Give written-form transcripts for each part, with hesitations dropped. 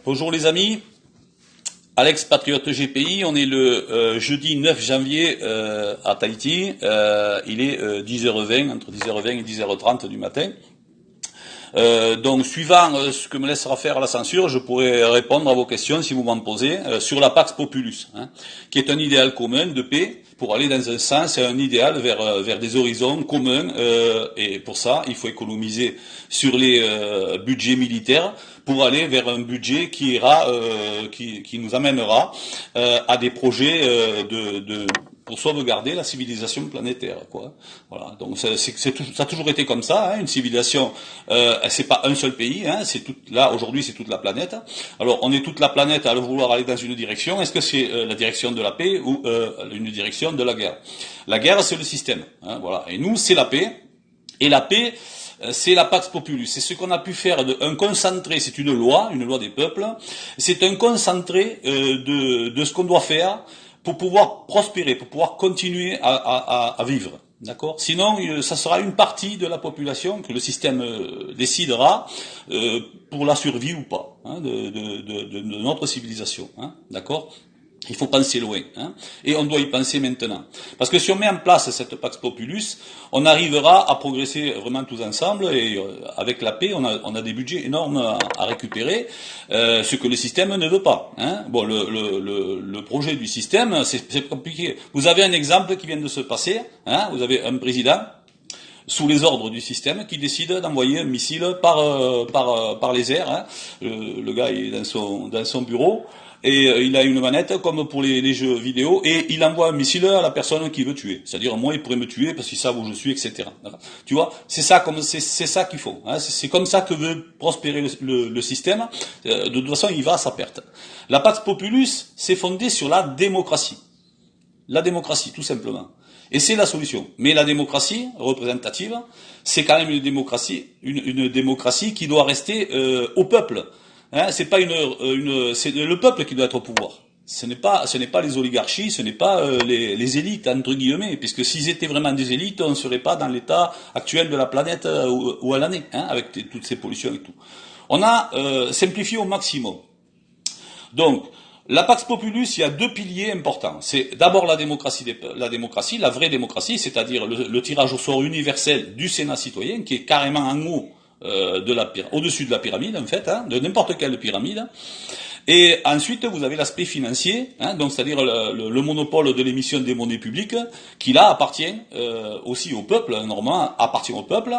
Bonjour les amis, Alex Patriote GPI, on est le jeudi 9 janvier à Tahiti, il est 10h20, entre 10h20 et 10h30 du matin. Donc suivant ce que me laissera faire la censure, je pourrai répondre à vos questions si vous m'en posez, sur la Pax Populus, qui est un idéal commun de paix pour aller dans un sens et un idéal vers des horizons communs, et pour ça il faut économiser sur les budgets militaires pour aller vers un budget qui ira, qui nous amènera à des projets pour sauvegarder la civilisation planétaire, quoi. Voilà. Donc ça a toujours été comme ça, une civilisation. C'est pas un seul pays, là aujourd'hui c'est toute la planète. Alors on est toute la planète à vouloir aller dans une direction. Est-ce que c'est la direction de la paix ou une direction de la guerre? La guerre c'est le système, voilà. Et nous c'est la paix. Et la paix, c'est la Pax Populus. C'est ce qu'on a pu faire un concentré. C'est une loi des peuples. C'est un concentré de ce qu'on doit faire pour pouvoir prospérer, pour pouvoir continuer à vivre. D'accord? Sinon, ça sera une partie de la population que le système décidera pour la survie ou pas de notre civilisation. D'accord? Il faut penser loin, et on doit y penser maintenant. Parce que si on met en place cette Pax Populus, on arrivera à progresser vraiment tous ensemble, et avec la paix, on a des budgets énormes à récupérer, ce que le système ne veut pas. Bon, le projet du système, c'est compliqué. Vous avez un exemple qui vient de se passer, vous avez un président sous les ordres du système, qui décide d'envoyer un missile par les airs. Le gars est dans son bureau, et il a une manette comme pour les jeux vidéo, et il envoie un missile à la personne qu'il veut tuer. C'est-à-dire, moi, il pourrait me tuer parce qu'ils savent où je suis, etc. Tu vois, c'est ça qu'il faut. C'est comme ça que veut prospérer le système. De toute façon, il va à sa perte. La Pax Populus, c'est fondé sur la démocratie. La démocratie, tout simplement. Et c'est la solution. Mais la démocratie représentative, c'est quand même une démocratie qui doit rester au peuple. C'est pas c'est le peuple qui doit être au pouvoir. Ce n'est pas les oligarchies, ce n'est pas les élites entre guillemets, puisque s'ils étaient vraiment des élites, on ne serait pas dans l'état actuel de la planète où elle en est, avec toutes ces pollutions et tout. On a simplifié au maximum. Donc, la Pax Populus, il y a deux piliers importants. C'est d'abord la démocratie, la vraie démocratie, c'est-à-dire le tirage au sort universel du Sénat citoyen, qui est carrément en haut au-dessus de la pyramide, en fait, de n'importe quelle pyramide. Et ensuite, vous avez l'aspect financier, donc c'est-à-dire le monopole de l'émission des monnaies publiques, qui là appartient aussi au peuple, normalement appartient au peuple.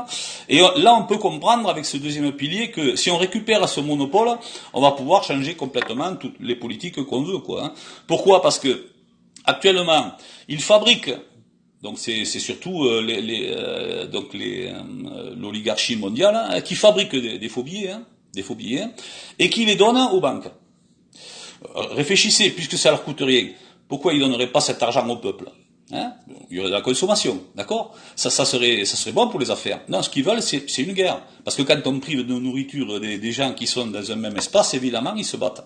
Et là, on peut comprendre avec ce deuxième pilier que si on récupère ce monopole, on va pouvoir changer complètement toutes les politiques qu'on veut, quoi. Pourquoi? Parce que actuellement, ils fabriquent. Donc c'est surtout l'oligarchie mondiale qui fabrique des faux billets, et qui les donne aux banques. Réfléchissez, puisque ça leur coûte rien, pourquoi ils donneraient pas cet argent au peuple? Il y aurait de la consommation, d'accord? Ça serait bon pour les affaires. Non, ce qu'ils veulent, c'est une guerre. Parce que quand on prive de nourriture des gens qui sont dans un même espace, évidemment, ils se battent.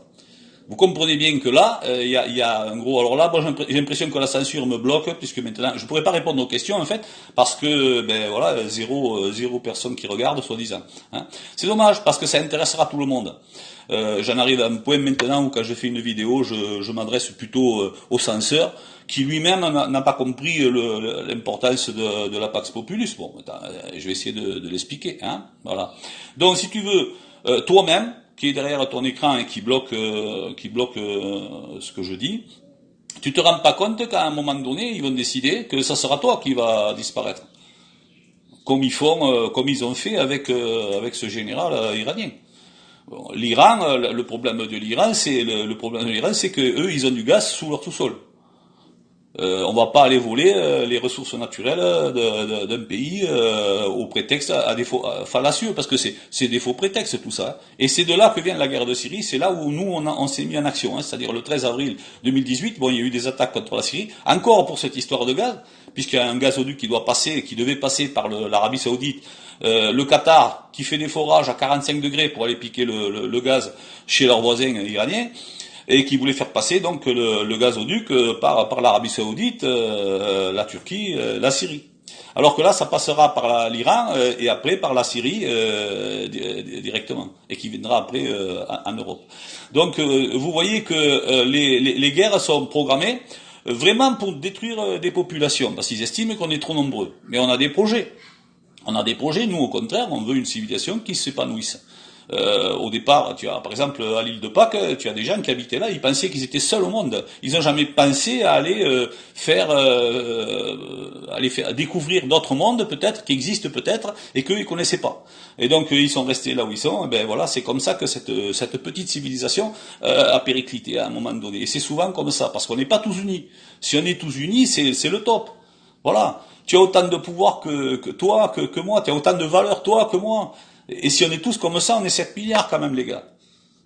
Vous comprenez bien que là, il y a un gros. Alors là, moi, j'ai l'impression que la censure me bloque, puisque maintenant, je pourrais pas répondre aux questions en fait, parce que zéro personne qui regarde, soi-disant. C'est dommage, parce que ça intéressera tout le monde. J'en arrive à un point maintenant où quand je fais une vidéo, je m'adresse plutôt au censeur, qui lui-même n'a pas compris l'importance de la Pax Populus. Bon, je vais essayer de l'expliquer. Voilà. Donc, si tu veux, toi-même, qui est derrière ton écran et qui bloque ce que je dis, tu te rends pas compte qu'à un moment donné, ils vont décider que ça sera toi qui va disparaître. Comme ils ont fait avec ce général iranien. Bon, l'Iran, le problème de l'Iran, c'est que eux, ils ont du gaz sous leur sous-sol. On va pas aller voler les ressources naturelles d'un pays au prétexte à des faux fallacieux, parce que c'est des faux prétextes tout ça. Et c'est de là que vient la guerre de Syrie. C'est là où nous on s'est mis en action, c'est-à-dire le 13 avril 2018. Bon, il y a eu des attaques contre la Syrie, encore pour cette histoire de gaz, puisqu'il y a un gazoduc qui devait passer par l'Arabie Saoudite. Le Qatar qui fait des forages à 45 degrés pour aller piquer le gaz chez leurs voisins iraniens, et qui voulait faire passer donc le gazoduc par l'Arabie Saoudite, la Turquie, la Syrie. Alors que là, ça passera par l'Iran et après par la Syrie directement, et qui viendra après en Europe. Donc vous voyez que les guerres sont programmées vraiment pour détruire des populations, parce qu'ils estiment qu'on est trop nombreux. Mais on a des projets. On a des projets, nous au contraire, on veut une civilisation qui s'épanouisse. Au départ, tu as, par exemple, à l'île de Pâques, tu as des gens qui habitaient là, ils pensaient qu'ils étaient seuls au monde. Ils n'ont jamais pensé à aller faire découvrir d'autres mondes, peut-être, qui existent peut-être, et qu'ils connaissaient pas. Et donc, ils sont restés là où ils sont, et ben voilà, c'est comme ça que cette petite civilisation a périclité à un moment donné. Et c'est souvent comme ça, parce qu'on n'est pas tous unis. Si on est tous unis, c'est le top. Voilà. Tu as autant de pouvoir que toi, que moi, tu as autant de valeur toi que moi. Et si on est tous comme ça, on est 7 milliards quand même, les gars.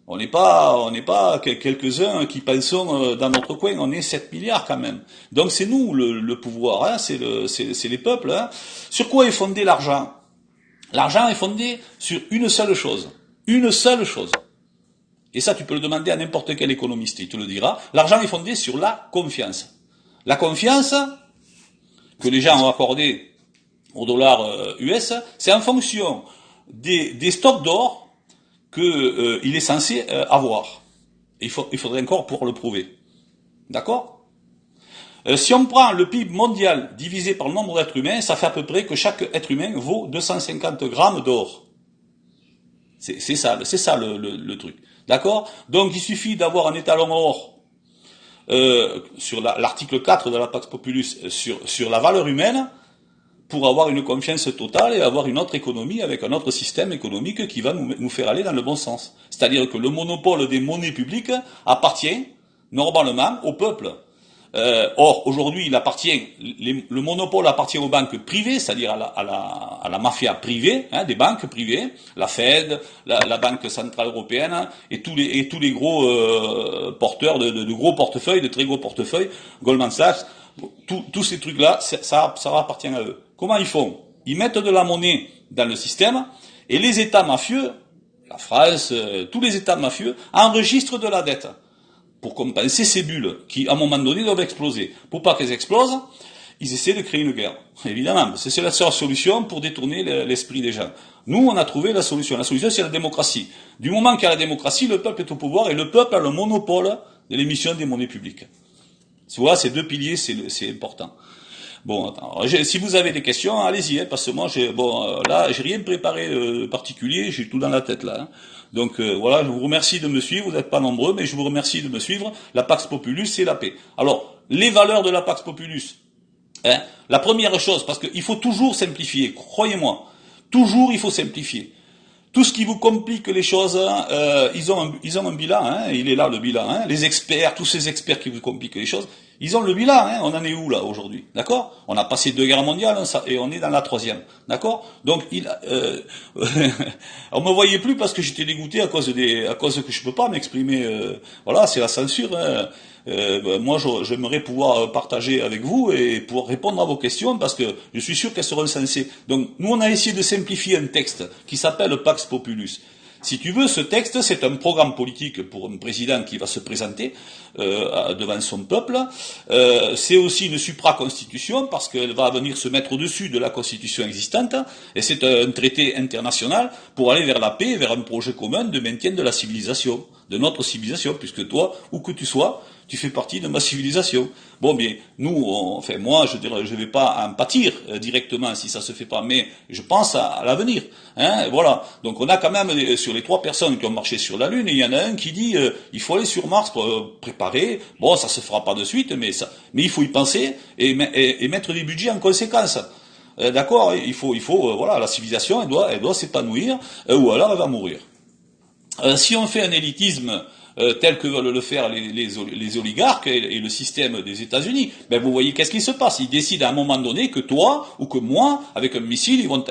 On n'est pas quelques-uns qui pensons dans notre coin, on est 7 milliards quand même. Donc c'est nous le pouvoir, hein, c'est les peuples. Hein. Sur quoi est fondé l'argent? L'argent est fondé sur une seule chose. Une seule chose. Et ça, tu peux le demander à n'importe quel économiste, il te le dira. L'argent est fondé sur la confiance. La confiance que les gens ont accordée au dollar US, c'est en fonction des stocks d'or qu'il est censé avoir. Il faudrait encore pouvoir le prouver. D'accord? Si on prend le PIB mondial divisé par le nombre d'êtres humains, ça fait à peu près que chaque être humain vaut 250 grammes d'or. C'est ça le truc. D'accord? Donc il suffit d'avoir un étalon or sur l'article 4 de la Pax Populus sur la valeur humaine, pour avoir une confiance totale et avoir une autre économie avec un autre système économique qui va nous faire aller dans le bon sens. C'est-à-dire que le monopole des monnaies publiques appartient normalement au peuple. Or, aujourd'hui, le monopole appartient aux banques privées, c'est-à-dire à la mafia privée, hein, des banques privées, la Fed, la Banque Centrale Européenne, et tous les gros porteurs de gros portefeuilles, de très gros portefeuilles, Goldman Sachs, tous ces trucs-là, ça appartient à eux. Comment ils font? Ils mettent de la monnaie dans le système, et les États mafieux, la France, tous les États mafieux, enregistrent de la dette pour compenser ces bulles qui, à un moment donné, doivent exploser. Pour pas qu'elles explosent, ils essaient de créer une guerre. Évidemment, c'est la seule solution pour détourner l'esprit des gens. Nous, on a trouvé la solution. La solution, c'est la démocratie. Du moment qu'il y a la démocratie, le peuple est au pouvoir et le peuple a le monopole de l'émission des monnaies publiques. Tu vois, ces deux piliers, c'est important. Bon, attends, si vous avez des questions, allez-y, hein, parce que moi, là, j'ai rien préparé de particulier, j'ai tout dans la tête là. Hein. Donc voilà, je vous remercie de me suivre, vous n'êtes pas nombreux, mais je vous remercie de me suivre. La Pax Populus, c'est la paix. Alors, les valeurs de la Pax Populus. Hein, la première chose, parce qu'il faut toujours simplifier, croyez-moi, toujours il faut simplifier. Tout ce qui vous complique les choses, ils ont un bilan, hein, il est là le bilan, hein, les experts, tous ces experts qui vous compliquent les choses, ils ont le bilan, hein, on en est où là aujourd'hui, d'accord? On a passé 2 guerres mondiales et on est dans la 3e, d'accord? Donc on me voyait plus parce que j'étais dégoûté à cause que je peux pas m'exprimer, voilà, c'est la censure. Hein. Moi, j'aimerais pouvoir partager avec vous et pouvoir répondre à vos questions parce que je suis sûr qu'elles seront sensées. Donc, nous, on a essayé de simplifier un texte qui s'appelle Pax Populus. Si tu veux, ce texte, c'est un programme politique pour un président qui va se présenter devant son peuple. C'est aussi une supra-constitution parce qu'elle va venir se mettre au-dessus de la constitution existante. Et c'est un traité international pour aller vers la paix, vers un projet commun de maintien de la civilisation, de notre civilisation, puisque toi, où que tu sois, tu fais partie de ma civilisation. Bon, bien, nous, moi, je vais pas en pâtir directement si ça se fait pas, mais je pense à l'avenir. Hein, voilà. Donc, on a quand même, sur les 3 personnes qui ont marché sur la Lune, il y en a un qui dit, il faut aller sur Mars pour préparer. Bon, ça se fera pas de suite, mais il faut y penser et mettre des budgets en conséquence. D'accord? Il faut, voilà, la civilisation, elle doit s'épanouir, ou alors elle va mourir. Si on fait un élitisme tel que veulent le faire les oligarques et le système des États-Unis, ben vous voyez qu'est-ce qui se passe. Ils décident à un moment donné que toi ou que moi, avec un missile, ils vont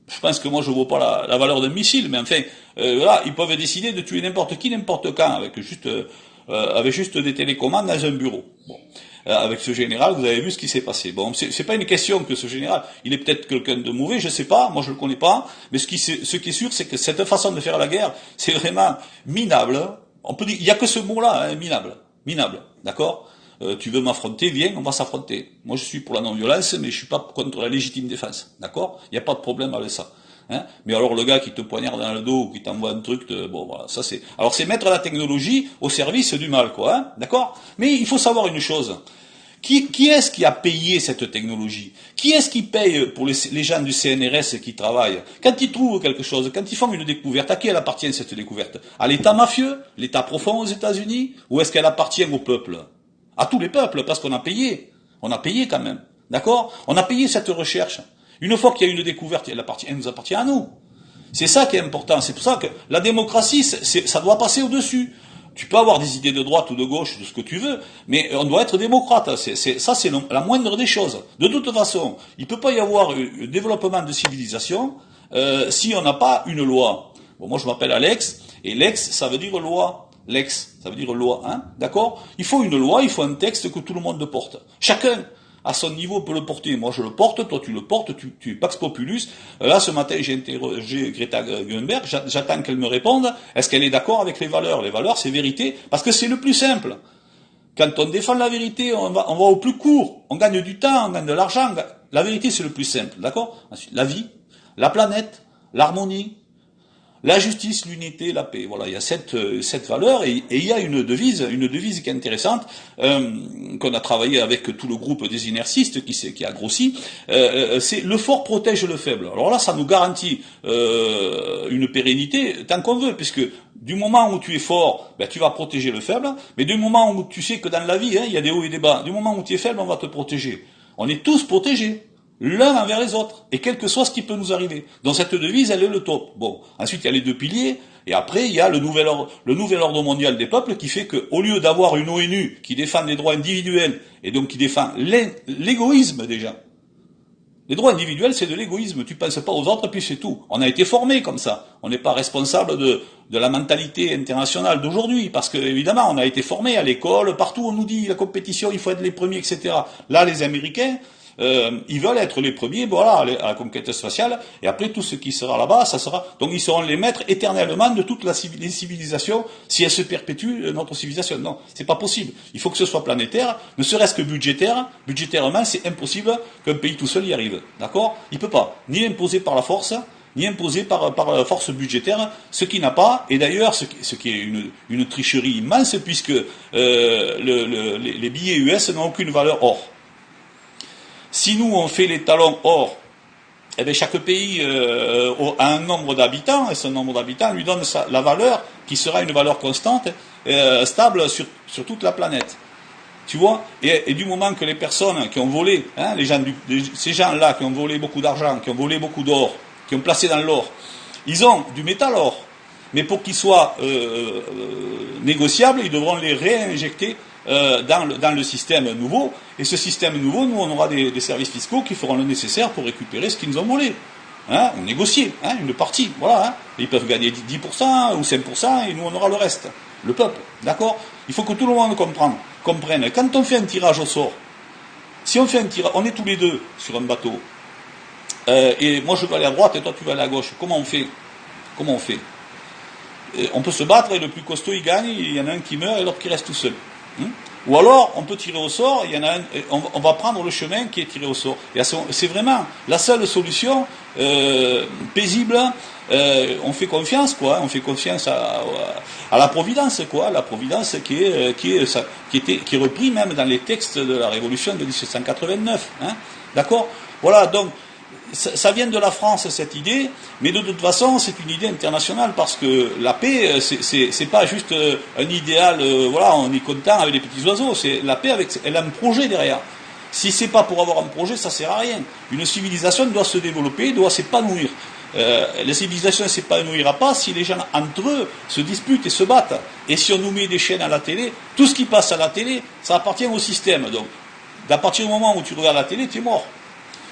je pense que moi je ne vois pas la valeur d'un missile, mais enfin, voilà, ils peuvent décider de tuer n'importe qui, n'importe quand, avec juste des télécommandes dans un bureau. Bon. Avec ce général, vous avez vu ce qui s'est passé. Bon, c'est pas une question que ce général, il est peut-être quelqu'un de mauvais, je sais pas, moi je le connais pas, mais ce qui est sûr, c'est que cette façon de faire la guerre, c'est vraiment minable. On peut dire, il y a que ce mot-là, hein, minable, d'accord. Tu veux m'affronter, viens, on va s'affronter. Moi, je suis pour la non-violence, mais je suis pas contre la légitime défense. D'accord? Il n'y a pas de problème avec ça. Hein, mais alors le gars qui te poignarde dans le dos ou qui t'envoie un truc, bon voilà, ça c'est. Alors c'est mettre la technologie au service du mal, quoi, hein, d'accord? Mais il faut savoir une chose. Qui est-ce qui a payé cette technologie? Qui est-ce qui paye pour les gens du CNRS qui travaillent? Quand ils trouvent quelque chose, quand ils font une découverte, à qui elle appartient cette découverte? À l'État mafieux, l'État profond aux États-Unis, ou est-ce qu'elle appartient au peuple? À tous les peuples, parce qu'on a payé. On a payé quand même, d'accord? On a payé cette recherche. Une fois qu'il y a une découverte, elle nous appartient à nous. C'est ça qui est important. C'est pour ça que la démocratie, ça doit passer au-dessus. Tu peux avoir des idées de droite ou de gauche, de ce que tu veux, mais on doit être démocrate. Ça, c'est la moindre des choses. De toute façon, il ne peut pas y avoir un développement de civilisation si on n'a pas une loi. Bon, moi, je m'appelle Alex, et Lex, ça veut dire loi. Lex, ça veut dire loi, hein, d'accord? Il faut une loi, il faut un texte que tout le monde porte. Chacun, à son niveau, peut le porter. Moi, je le porte, toi, tu le portes, tu es Pax Populus. Là, ce matin, j'ai interrogé Greta Thunberg, j'attends qu'elle me réponde. Est-ce qu'elle est d'accord avec les valeurs? Les valeurs, c'est vérité, parce que c'est le plus simple. Quand on défend la vérité, on va au plus court. On gagne du temps, on gagne de l'argent. La vérité, c'est le plus simple, d'accord? Ensuite, la vie, la planète, l'harmonie, la justice, l'unité, la paix. Voilà, il y a cette valeur et il y a une devise qui est intéressante qu'on a travaillé avec tout le groupe des inercistes qui a grossi. C'est le fort protège le faible. Alors là, ça nous garantit une pérennité tant qu'on veut, puisque du moment où tu es fort, ben, tu vas protéger le faible, mais du moment où tu sais que dans la vie, hein, il y a des hauts et des bas, du moment où tu es faible, on va te protéger. On est tous protégés. L'un envers les autres, et quel que soit ce qui peut nous arriver. Donc cette devise, elle est le top. Bon, ensuite il y a les deux piliers, et après il y a le nouvel ordre mondial des peuples qui fait qu'au lieu d'avoir une ONU qui défend les droits individuels, et donc qui défend l'égoïsme des gens, les droits individuels c'est de l'égoïsme, tu penses pas aux autres puis c'est tout. On a été formés comme ça, on n'est pas responsable de la mentalité internationale d'aujourd'hui, parce que évidemment on a été formés à l'école, partout on nous dit la compétition, il faut être les premiers, etc. Là les Américains, ils veulent être les premiers, voilà, à la conquête spatiale, et après tout ce qui sera là-bas, ça sera, donc ils seront les maîtres éternellement de toutes les civilisations, si elles se perpétuent, notre civilisation. Non, c'est pas possible. Il faut que ce soit planétaire, ne serait-ce que budgétairement, c'est impossible qu'un pays tout seul y arrive. D'accord? Il peut pas. Ni imposer par la force, ni imposé par la force budgétaire, ce qui n'a pas, et d'ailleurs, ce qui est une tricherie immense, puisque les billets US n'ont aucune valeur or. Si nous, on fait les talons or, eh bien, chaque pays a un nombre d'habitants, et ce nombre d'habitants lui donne la valeur qui sera une valeur constante, stable sur toute la planète. Tu vois, et du moment que les personnes qui ont volé, hein, ces gens-là qui ont volé beaucoup d'argent, qui ont volé beaucoup d'or, qui ont placé dans l'or, ils ont du métal or, mais pour qu'il soit négociable, ils devront les réinjecter dans le système nouveau, et ce système nouveau, nous on aura des services fiscaux qui feront le nécessaire pour récupérer ce qu'ils nous ont volé, hein, ou négocier, hein, une partie, voilà, hein. Ils peuvent gagner 10% ou 5%, et nous on aura le reste, le peuple, d'accord? Il faut que tout le monde comprenne, quand on fait un tirage au sort, si on fait un tirage, on est tous les deux sur un bateau, et moi je vais aller à droite et toi tu vas aller à gauche, comment on fait? On peut se battre et le plus costaud il gagne, il y en a un qui meurt et l'autre qui reste tout seul. Ou alors, on peut tirer au sort, il y en a un, on va prendre le chemin qui est tiré au sort. Et c'est vraiment la seule solution paisible. On fait confiance, quoi. On fait confiance à la providence, quoi. La providence qui est repris même dans les textes de la Révolution de 1789. Hein. D'accord? Voilà. Donc, ça vient de la France cette idée, mais de toute façon c'est une idée internationale parce que la paix c'est pas juste un idéal, voilà, on est content avec les petits oiseaux, c'est la paix elle a un projet derrière. Si c'est pas pour avoir un projet, ça sert à rien. Une civilisation doit se développer, doit s'épanouir. La civilisation ne s'épanouira pas si les gens entre eux se disputent et se battent. Et si on nous met des chaînes à la télé, tout ce qui passe à la télé, ça appartient au système. Donc, à partir du moment où tu regardes la télé, tu es mort.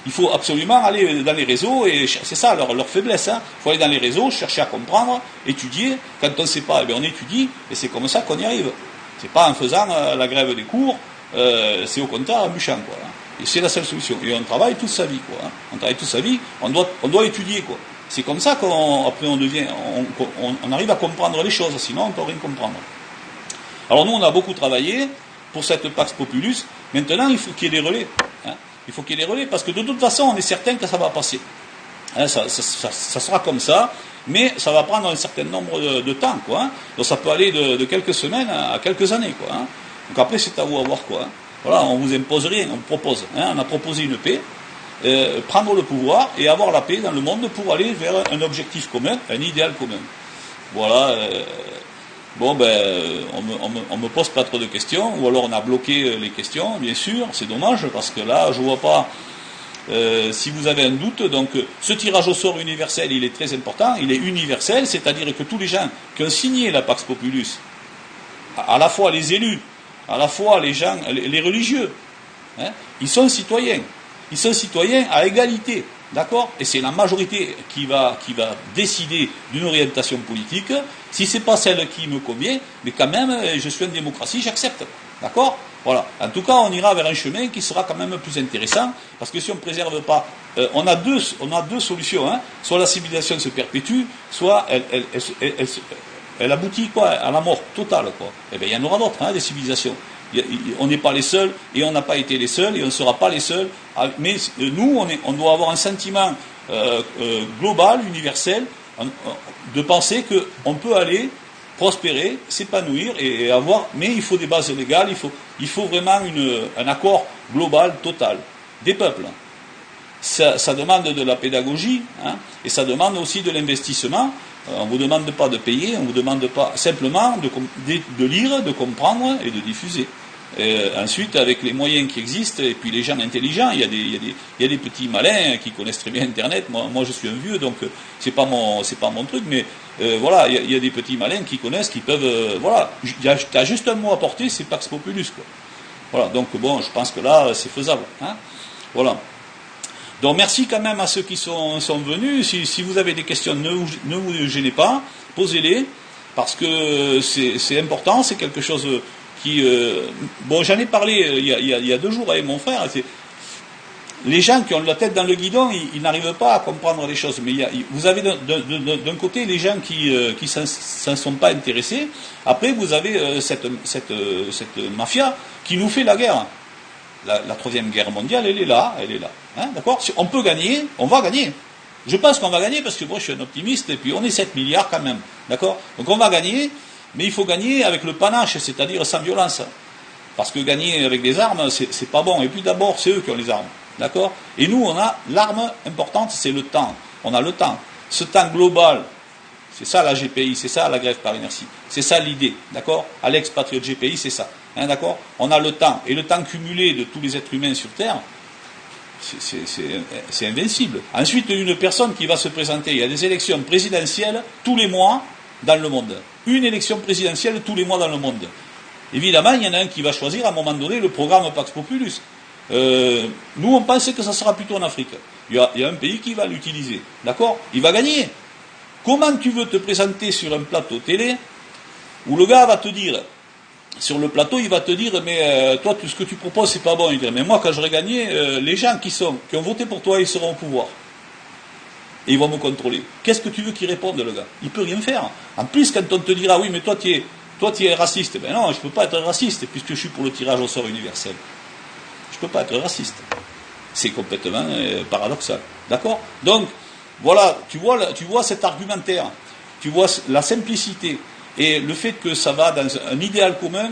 Il faut absolument aller dans les réseaux, et c'est ça leur faiblesse. Hein. Il faut aller dans les réseaux, chercher à comprendre, étudier. Quand on ne sait pas, eh bien on étudie, et c'est comme ça qu'on y arrive. C'est pas en faisant la grève des cours, c'est au contraire en bûchant, quoi. Hein. Et c'est la seule solution. Et on travaille toute sa vie, quoi. Hein. On travaille toute sa vie, on doit étudier, quoi. C'est comme ça qu'après on arrive à comprendre les choses, sinon on ne peut rien comprendre. Alors nous, on a beaucoup travaillé. pour cette Pax Populus. Maintenant, il faut qu'il y ait des relais. Hein. Il faut qu'il y ait des relais, parce que de toute façon, on est certain que ça va passer. Hein, ça sera comme ça, mais ça va prendre un certain nombre de temps, quoi. Hein. Donc ça peut aller de quelques semaines à quelques années, quoi. Hein. Donc après, c'est à vous à voir, quoi. Hein. Voilà, on vous impose rien, on propose. Hein. On a proposé une paix, prendre le pouvoir et avoir la paix dans le monde pour aller vers un objectif commun, un idéal commun. Voilà. Bon, on me pose pas trop de questions, ou alors on a bloqué les questions, bien sûr. C'est dommage, parce que là, je vois pas. Si vous avez un doute, donc ce tirage au sort universel, il est très important, il est universel, c'est-à-dire que tous les gens qui ont signé la Pax Populus, à la fois les élus, à la fois les gens, les religieux, hein, ils sont citoyens à égalité, d'accord? Et c'est la majorité qui va décider d'une orientation politique. Si c'est pas celle qui me convient, mais quand même, je suis en démocratie, j'accepte, d'accord? Voilà. En tout cas, on ira vers un chemin qui sera quand même plus intéressant, parce que si on ne préserve pas, on a deux solutions, hein. Soit la civilisation se perpétue, soit elle aboutit quoi, à la mort totale, quoi. Eh bien, il y en aura d'autres, hein, des civilisations. On n'est pas les seuls, et on n'a pas été les seuls, et on ne sera pas les seuls. Mais nous, on doit avoir un sentiment global, universel, de penser qu'on peut aller prospérer, s'épanouir et avoir, mais il faut des bases légales, il faut vraiment un accord global, total, des peuples. Ça demande de la pédagogie, hein, et ça demande aussi de l'investissement. On ne vous demande pas de payer, on ne vous demande pas simplement de lire, de comprendre et de diffuser. Ensuite, avec les moyens qui existent, et puis les gens intelligents, il y a des petits malins qui connaissent très bien Internet. Moi je suis un vieux, donc c'est pas mon truc, mais voilà, il y a des petits malins qui connaissent, qui peuvent, voilà, t'as juste un mot à porter, c'est Pax Populus, quoi. Voilà, donc bon, je pense que là, c'est faisable, hein. Voilà. Donc merci quand même à ceux qui sont venus. Si vous avez des questions, ne vous gênez pas, posez-les, parce que c'est important, c'est quelque chose qui... bon, j'en ai parlé il y a 2 jours avec mon frère. Les gens qui ont la tête dans le guidon, ils n'arrivent pas à comprendre les choses. Mais vous avez d'un côté les gens qui s'en sont pas intéressés. Après, vous avez cette mafia qui nous fait la guerre. La Troisième Guerre mondiale, elle est là. Hein, d'accord ? Si on peut gagner, on va gagner. Je pense qu'on va gagner parce que moi je suis un optimiste et puis on est 7 milliards quand même. D'accord ? Donc on va gagner, mais il faut gagner avec le panache, c'est-à-dire sans violence. Parce que gagner avec des armes, c'est pas bon. Et puis d'abord, c'est eux qui ont les armes. D'accord ? Et nous, on a l'arme importante, c'est le temps. On a le temps. Ce temps global, c'est ça la GPI, c'est ça la grève par inertie. C'est ça l'idée. D'accord ? Alex Patriote GPI, c'est ça. Hein, d'accord ? On a le temps. Et le temps cumulé de tous les êtres humains sur Terre, c'est invincible. Ensuite, une personne qui va se présenter, il y a des élections présidentielles tous les mois dans le monde. Une élection présidentielle tous les mois dans le monde. Évidemment, il y en a un qui va choisir à un moment donné le programme Pax Populus. Nous, on pense que ça sera plutôt en Afrique. Il y a un pays qui va l'utiliser. D'accord ? Il va gagner. Comment tu veux te présenter sur un plateau télé où le gars va te dire... Sur le plateau, il va te dire, mais toi, tout ce que tu proposes, c'est pas bon. Il dit, mais moi, quand j'aurai gagné, les gens qui ont voté pour toi, ils seront au pouvoir. Et ils vont me contrôler. Qu'est-ce que tu veux qu'il réponde, le gars ? Il peut rien faire. En plus, quand on te dira, oui, mais toi, tu es raciste. Ben non, je peux pas être raciste, puisque je suis pour le tirage au sort universel. Je peux pas être raciste. C'est complètement paradoxal. D'accord ? Donc, voilà, tu vois cet argumentaire. Tu vois la simplicité. Et le fait que ça va dans un idéal commun,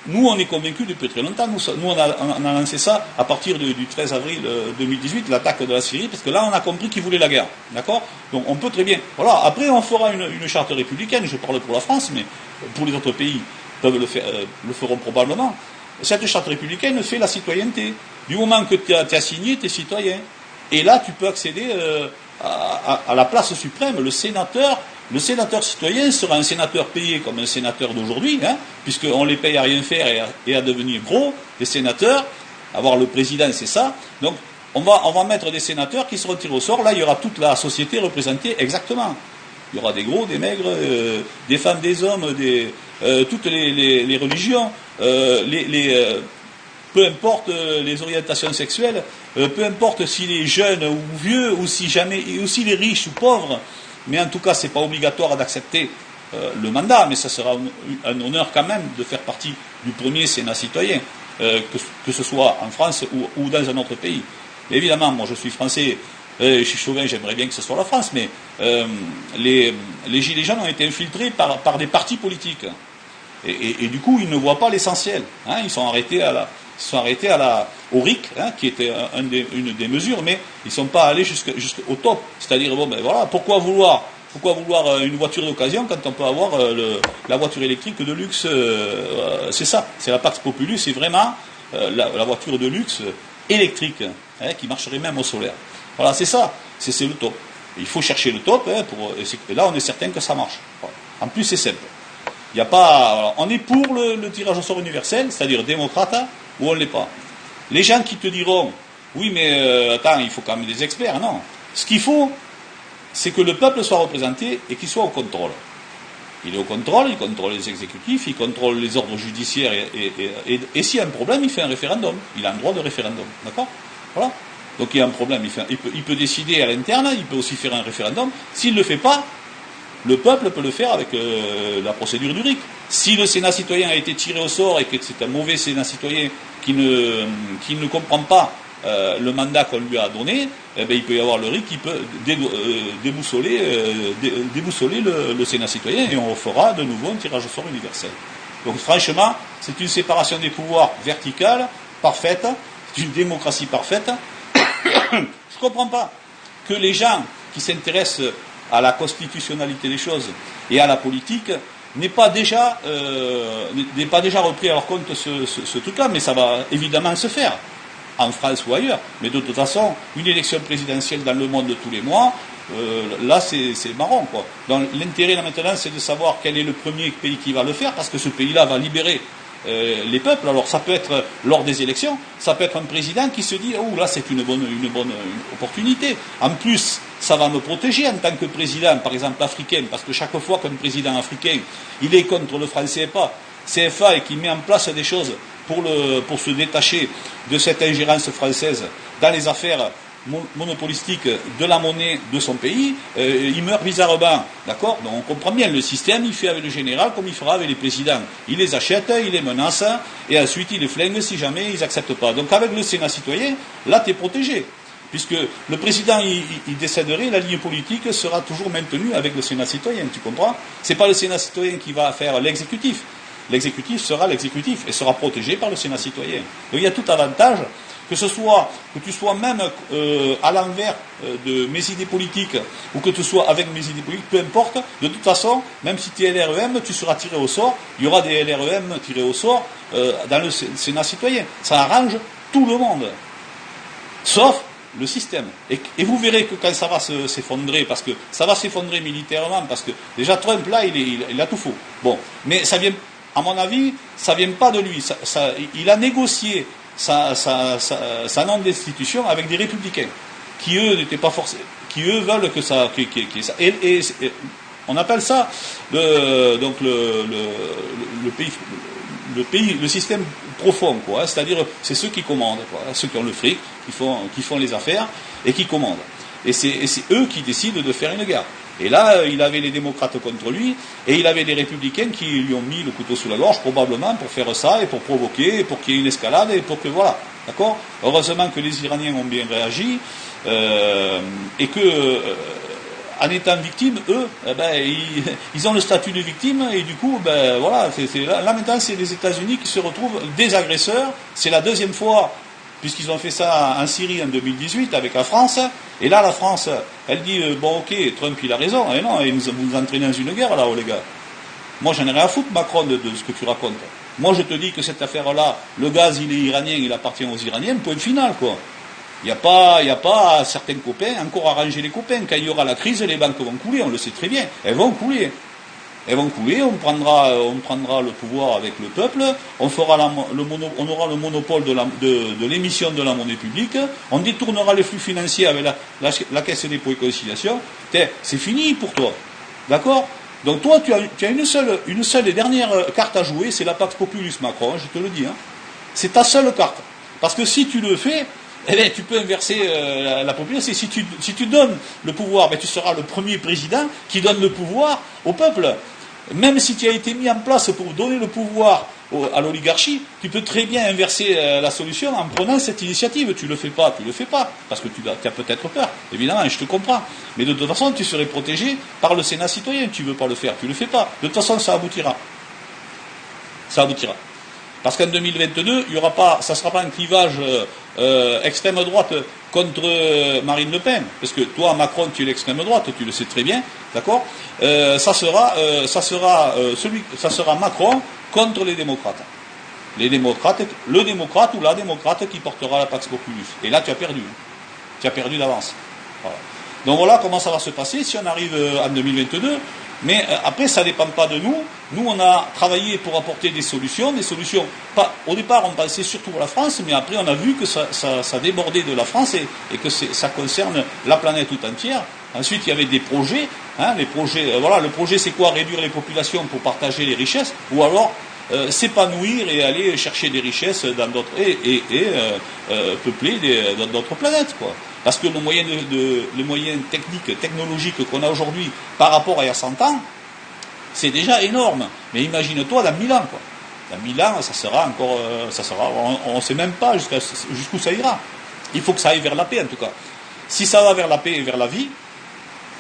nous on est convaincus depuis très longtemps, nous on a lancé ça à partir du 13 avril 2018, l'attaque de la Syrie, parce que là on a compris qu'ils voulaient la guerre, d'accord ? Donc on peut très bien, voilà, après on fera une charte républicaine, je parle pour la France, mais pour les autres pays le feront probablement. Cette charte républicaine fait la citoyenneté, du moment que tu as signé, tu es citoyen. Et là tu peux accéder à la place suprême, le sénateur citoyen sera un sénateur payé comme un sénateur d'aujourd'hui, hein, puisqu'on les paye à rien faire et à devenir gros, les sénateurs, avoir le président, c'est ça. Donc, on va mettre des sénateurs qui seront tirés au sort. Là, il y aura toute la société représentée exactement. Il y aura des gros, des maigres, des femmes, des hommes, toutes les religions, peu importe les orientations sexuelles, peu importe s'il est jeune ou vieux, ou si jamais, et aussi les riches ou pauvres. Mais en tout cas, c'est pas obligatoire d'accepter le mandat, mais ça sera un honneur quand même de faire partie du premier Sénat citoyen, que ce soit en France ou dans un autre pays. Mais évidemment, moi je suis français, je suis chauvin, j'aimerais bien que ce soit la France, mais les Gilets jaunes ont été infiltrés par des partis politiques. Et du coup, ils ne voient pas l'essentiel. Hein, ils sont arrêtés au RIC, hein, qui était une des mesures, mais ils ne sont pas allés jusqu'au top. C'est-à-dire, bon, ben voilà, pourquoi vouloir une voiture d'occasion quand on peut avoir la voiture électrique de luxe c'est ça, c'est la Pax Populi, c'est vraiment la voiture de luxe électrique, hein, qui marcherait même au solaire. Voilà, c'est ça, c'est le top. Il faut chercher le top, hein, et là on est certain que ça marche. Voilà. En plus, c'est simple. Il y a pas, alors, on est pour le tirage au sort universel, c'est-à-dire démocrate, ou on ne l'est pas. Les gens qui te diront, oui, mais attends, il faut quand même des experts, non. Ce qu'il faut, c'est que le peuple soit représenté et qu'il soit au contrôle. Il est au contrôle, il contrôle les exécutifs, il contrôle les ordres judiciaires, et s'il y a un problème, il fait un référendum. Il a un droit de référendum, d'accord? Voilà. Donc il y a un problème, il peut décider à l'interne, il peut aussi faire un référendum. S'il ne le fait pas, le peuple peut le faire avec la procédure du RIC. Si le Sénat citoyen a été tiré au sort et que c'est un mauvais Sénat citoyen qui ne comprend pas le mandat qu'on lui a donné, eh bien, il peut y avoir le RIC qui peut déboussoler le Sénat citoyen, et on fera de nouveau un tirage au sort universel. Donc franchement, c'est une séparation des pouvoirs verticale, parfaite, c'est une démocratie parfaite. Je ne comprends pas que les gens qui s'intéressent à la constitutionnalité des choses et à la politique n'aient pas déjà repris à leur compte ce truc-là, mais ça va évidemment se faire, en France ou ailleurs. Mais de toute façon, une élection présidentielle dans le monde de tous les mois, là c'est marrant, quoi. Donc l'intérêt là maintenant, c'est de savoir quel est le premier pays qui va le faire, parce que ce pays-là va libérer les peuples. Alors ça peut être lors des élections, ça peut être un président qui se dit, oh là c'est une bonne opportunité. En plus, ça va me protéger en tant que président, par exemple africain, parce que chaque fois qu'un président africain, il est contre le franc CFA et qu'il met en place des choses pour se détacher de cette ingérence française dans les affaires monopolistiques de la monnaie de son pays, il meurt bizarrement, d'accord? Donc on comprend bien, le système, il fait avec le général comme il fera avec les présidents. Il les achète, il les menace, et ensuite il les flingue si jamais ils n'acceptent pas. Donc avec le Sénat citoyen, là tu es protégé, puisque le président il décéderait, la ligne politique sera toujours maintenue avec le Sénat citoyen, tu comprends? C'est pas le Sénat citoyen qui va faire l'exécutif. L'exécutif sera l'exécutif et sera protégé par le Sénat citoyen. Donc il y a tout avantage, que tu sois même à l'envers de mes idées politiques, ou que tu sois avec mes idées politiques, peu importe, de toute façon, même si tu es LREM, tu seras tiré au sort, il y aura des LREM tirés au sort dans le Sénat citoyen. Ça arrange tout le monde, sauf le système. Et vous verrez que quand ça va s'effondrer, parce que ça va s'effondrer militairement, parce que déjà Trump, là, il a tout faux. Bon, mais ça vient, à mon avis, ça vient pas de lui. Il a négocié sa non-destitution avec des républicains, qui eux n'étaient pas forcés, qui eux veulent que ça, et on appelle ça le système profond, quoi. C'est-à-dire, c'est ceux qui commandent, quoi, ceux qui ont le fric, qui font les affaires et qui commandent. Et c'est eux qui décident de faire une guerre. Et là, il avait les démocrates contre lui, et il avait les républicains qui lui ont mis le couteau sous la gorge, probablement, pour faire ça, et pour provoquer, et pour qu'il y ait une escalade, et pour que, voilà. D'accord? Heureusement que les Iraniens ont bien réagi, et que, en étant victimes, eux, ils ont le statut de victime, et du coup, voilà, là maintenant, c'est les États-Unis qui se retrouvent des agresseurs. C'est la deuxième fois, puisqu'ils ont fait ça en Syrie en 2018 avec la France, et là la France, elle dit, bon ok, Trump il a raison, et non, et vous nous entraînez dans une guerre là, oh les gars. Moi j'en ai rien à foutre, Macron, de ce que tu racontes. Moi je te dis que cette affaire-là, le gaz il est iranien, il appartient aux Iraniens, point final, quoi. Il n'y a pas certains copains, encore arranger les copains. Quand il y aura la crise, les banques vont couler, on le sait très bien, elles vont couler. Elles vont couler, on prendra le pouvoir avec le peuple, on aura le monopole de l'émission de la monnaie publique, on détournera les flux financiers avec la caisse des dépôts et conciliation. C'est fini pour toi. D'accord? Donc toi, tu as une seule et dernière carte à jouer, c'est la Pax Populus Macron, je te le dis. Hein. C'est ta seule carte. Parce que si tu le fais, eh bien, tu peux inverser la population. Si tu donnes le pouvoir, tu seras le premier président qui donne le pouvoir au peuple. Même si tu as été mis en place pour donner le pouvoir à l'oligarchie, tu peux très bien inverser la solution en prenant cette initiative. Tu le fais pas, parce que tu as peut-être peur, évidemment, je te comprends. Mais de toute façon, tu serais protégé par le Sénat citoyen. Tu veux pas le faire, tu le fais pas. De toute façon, ça aboutira. Ça aboutira. Parce qu'en 2022, il y aura pas, ça ne sera pas un clivage extrême droite contre Marine Le Pen, parce que toi, Macron, tu es l'extrême droite, tu le sais très bien, d'accord. Ça sera Macron contre les démocrates. Le démocrate ou la démocrate qui portera la Pax Populus. Et là, tu as perdu. Tu as perdu d'avance. Voilà. Donc voilà comment ça va se passer si on arrive en 2022. Mais après, ça ne dépend pas de nous. Nous, on a travaillé pour apporter des solutions. Au départ, on pensait surtout à la France, mais après, on a vu que ça débordait de la France et que ça concerne la planète tout entière. Ensuite, il y avait des projets. Les projets, le projet, c'est quoi? Réduire les populations pour partager les richesses, ou alors s'épanouir et aller chercher des richesses dans d'autres peupler d'autres planètes, quoi. Parce que les moyens technologiques qu'on a aujourd'hui par rapport à il y a 100 ans, c'est déjà énorme. Mais imagine-toi dans 1000 ans, quoi. Dans 1000 ans, ça sera, on ne sait même pas jusqu'où ça ira. Il faut que ça aille vers la paix, en tout cas. Si ça va vers la paix et vers la vie,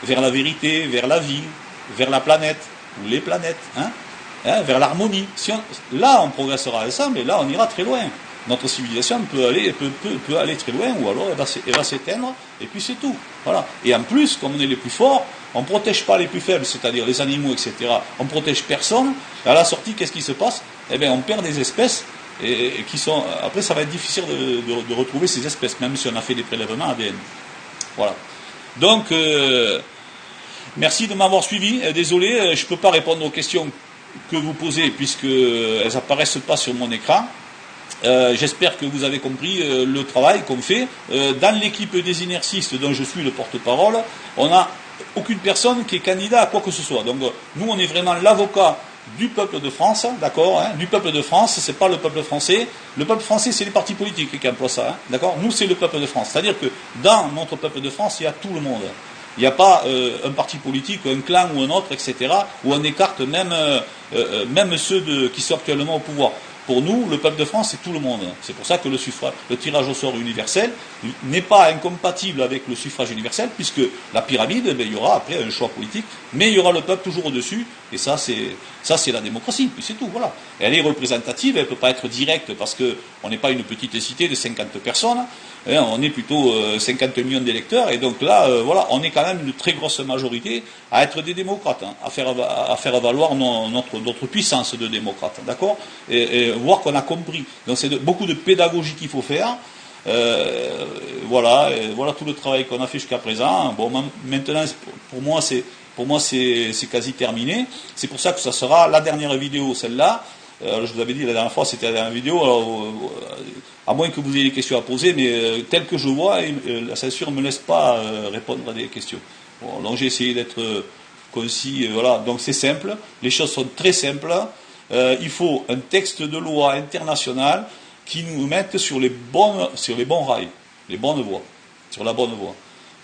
vers la vérité, vers la vie, vers la planète, ou les planètes, vers l'harmonie. Là, on progressera ensemble, et là, on ira très loin. Notre civilisation peut aller très loin, ou alors elle va s'éteindre, et puis c'est tout. Voilà. Et en plus, comme on est les plus forts, on ne protège pas les plus faibles, c'est-à-dire les animaux, etc. On ne protège personne. À la sortie, qu'est-ce qui se passe? Eh bien, on perd des espèces, et qui sont. Après, ça va être difficile de retrouver ces espèces, même si on a fait des prélèvements ADN. Voilà. Donc, merci de m'avoir suivi. Désolé, je ne peux pas répondre aux questions que vous posez, puisqu'elles n'apparaissent pas sur mon écran. J'espère que vous avez compris le travail qu'on fait. Dans l'équipe des inercistes dont je suis le porte-parole, on n'a aucune personne qui est candidat à quoi que ce soit. Donc nous, on est vraiment l'avocat du peuple de France, d'accord, du peuple de France, c'est pas le peuple français. Le peuple français, c'est les partis politiques qui emploient ça, d'accord. Nous, c'est le peuple de France. C'est-à-dire que dans notre peuple de France, il y a tout le monde. Il n'y a pas un parti politique, un clan ou un autre, etc., où on écarte même ceux qui sont actuellement au pouvoir. Pour nous, le peuple de France, c'est tout le monde. C'est pour ça que le tirage au sort universel n'est pas incompatible avec le suffrage universel, puisque la pyramide, il y aura après un choix politique, mais il y aura le peuple toujours au-dessus, et ça c'est la démocratie, puis c'est tout, voilà. Et elle est représentative, elle ne peut pas être directe, parce qu'on n'est pas une petite cité de 50 personnes, on est plutôt 50 millions d'électeurs, et donc là, on est quand même une très grosse majorité à être des démocrates, à faire valoir notre puissance de démocrates, d'accord, et voir qu'on a compris. Donc c'est beaucoup de pédagogie qu'il faut faire. Voilà tout le travail qu'on a fait jusqu'à présent. Bon, maintenant, pour moi, c'est quasi terminé. C'est pour ça que ça sera la dernière vidéo, celle-là. Je vous avais dit la dernière fois, c'était la dernière vidéo. Alors, à moins que vous ayez des questions à poser, mais tel que je vois, la censure ne me laisse pas répondre à des questions. Bon, donc j'ai essayé d'être concis. Voilà. Donc c'est simple. Les choses sont très simples. Il faut un texte de loi international qui nous mette sur les bons rails, les bonnes voies, sur la bonne voie.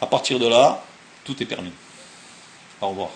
À partir de là, tout est permis. Au revoir.